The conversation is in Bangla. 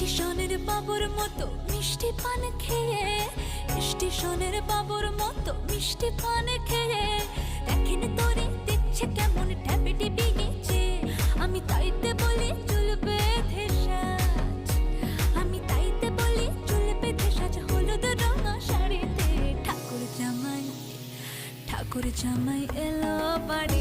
স্টেশনের বাবুর মতো মিষ্টি পান খেয়ে, স্টেশনের বাবুর মতো মিষ্টি পান খেয়ে দেখেন তোরে দেখছে কেমন ট্যাপে টিপি গেছে। আমি তাইতে বলি চুল বেঁধে সাজ, আমি তাইতে বলি চুল বেঁধে সাজ হলুদ রঙা শাড়িতে। ঠাকুর জামাই এলো বাড়ি